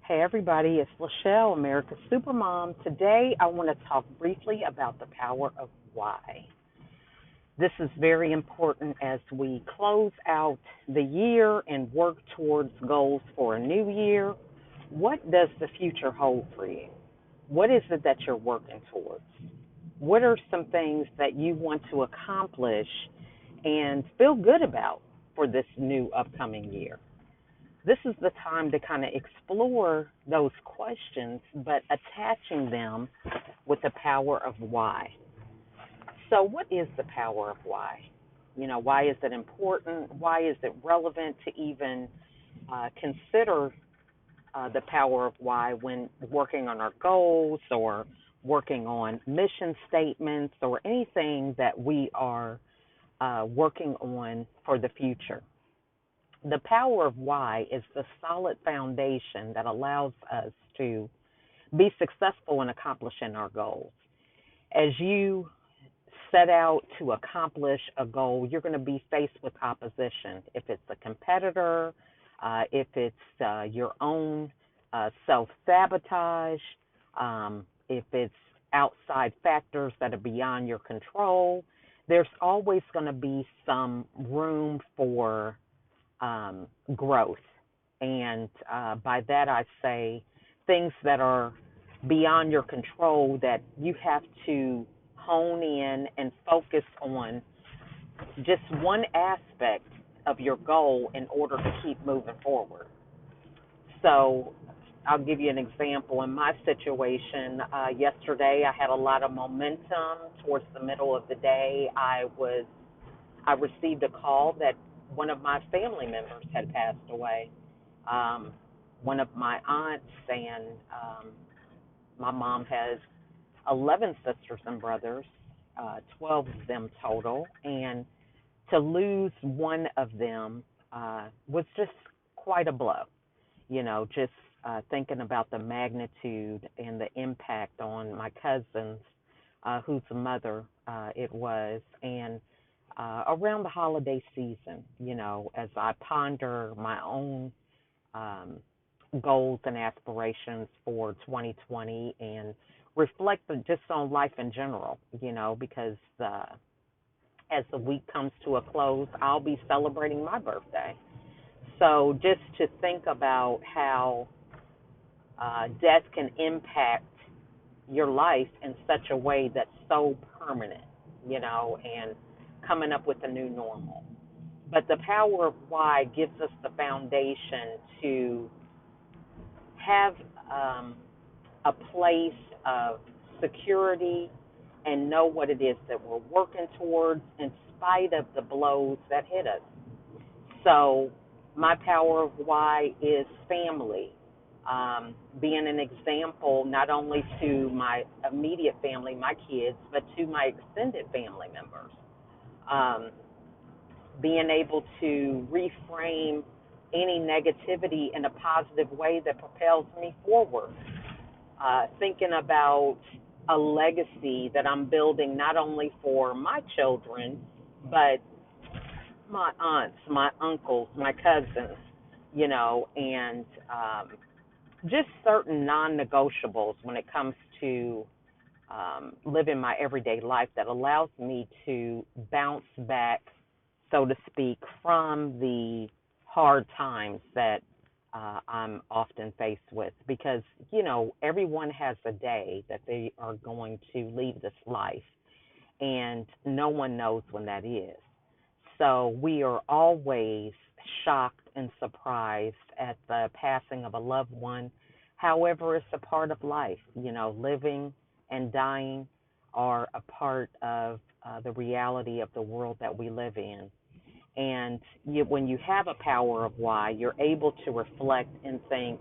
Hey everybody, it's Lachelle, America's Supermom. Today I want to talk briefly about the power of why. This is very important as we close out the year and work towards goals for a new year. What does the future hold for you? What is it that you're working towards? What are some things that you want to accomplish and feel good about for this new upcoming year? This is the time to kind of explore those questions, but attaching them with the power of why. So, what is the power of why? Why is it important? Why is it relevant to even consider the power of why when working on our goals or working on mission statements or anything that we are working on for the future? The power of why is the solid foundation that allows us to be successful in accomplishing our goals. As you set out to accomplish a goal, you're going to be faced with opposition. If it's a competitor, if it's your own self sabotage, if it's outside factors that are beyond your control, there's always going to be some room for growth. And by that, I say things that are beyond your control that you have to hone in and focus on just one aspect of your goal in order to keep moving forward. So I'll give you an example. In my situation, yesterday I had a lot of momentum. Towards the middle of the day, I received a call that one of my family members had passed away. Um, One of my aunts, and my mom has 11 sisters and brothers, 12 of them total, and to lose one of them was just quite a blow. Just thinking about the magnitude and the impact on my cousins, whose mother it was, and around the holiday season, as I ponder my own um, goals and aspirations for 2020 and reflect just on life in general, because as the week comes to a close, I'll be celebrating my birthday. So just to think about how death can impact your life in such a way that's so permanent, and coming up with a new normal. But the power of why gives us the foundation to have a place of security and know what it is that we're working towards in spite of the blows that hit us. So, my power of why is family, being an example not only to my immediate family, my kids, but to my extended family members. Um, Being able to reframe any negativity in a positive way that propels me forward. Thinking about a legacy that I'm building not only for my children, but my aunts, my uncles, my cousins, and just certain non negotiables when it comes to living my everyday life that allows me to bounce back, so to speak, from the hard times that I'm often faced with. Because, everyone has a day that they are going to leave this life, and no one knows when that is. So we are always shocked and surprised at the passing of a loved one. However, it's a part of life. Living and dying are a part of the reality of the world that we live in. And when you have a power of why, you're able to reflect and think,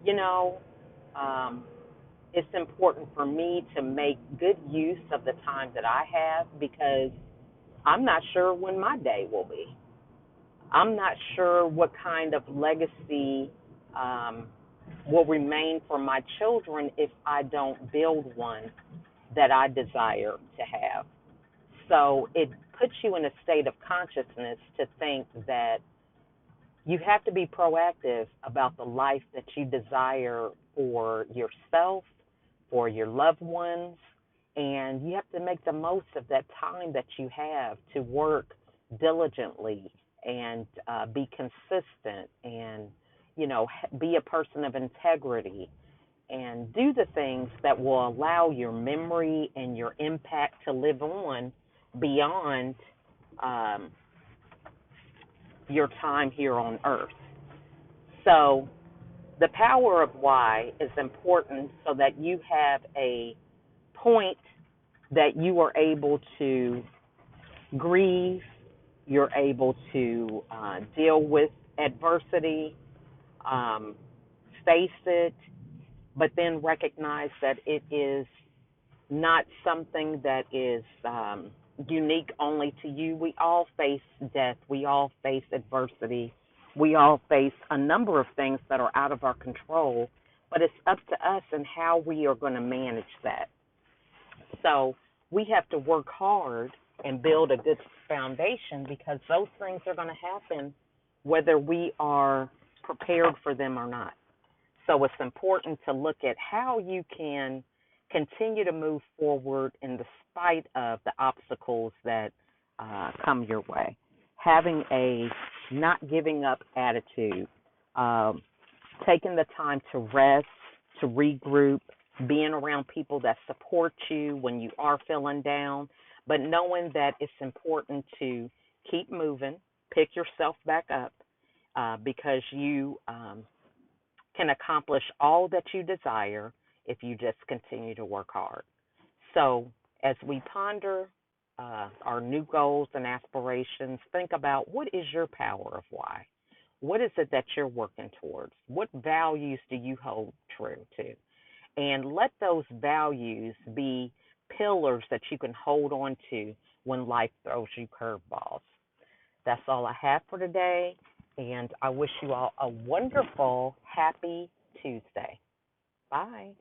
you know, um, it's important for me to make good use of the time that I have because I'm not sure when my day will be. I'm not sure what kind of legacy um, will remain for my children if I don't build one that I desire to have. So it puts you in a state of consciousness to think that You have to be proactive about the life that you desire for yourself, for your loved ones, and you have to make the most of that time that you have to work diligently and be consistent and, be a person of integrity and do the things that will allow your memory and your impact to live on beyond um, your time here on earth. So, the power of why is important so that you have a point that you are able to grieve, you're able to deal with adversity, um, face it, but then recognize that it is not something that is unique only to you. We all face death. We all face adversity. We all face a number of things that are out of our control, but it's up to us and how we are going to manage that. So we have to work hard and build a good foundation because those things are going to happen whether we are prepared for them or not. So it's important to look at how you can continue to move forward in the spite of the obstacles that come your way. Having a not giving up attitude, um, taking the time to rest, to regroup, being around people that support you when you are feeling down, but knowing that it's important to keep moving, pick yourself back up because you can accomplish all that you desire if you just continue to work hard. So, as we ponder our new goals and aspirations, think about what is your power of why? What is it that you're working towards? What values do you hold true to? And let those values be pillars that you can hold on to when life throws you curveballs. That's all I have for today, and I wish you all a wonderful, happy Tuesday. Bye.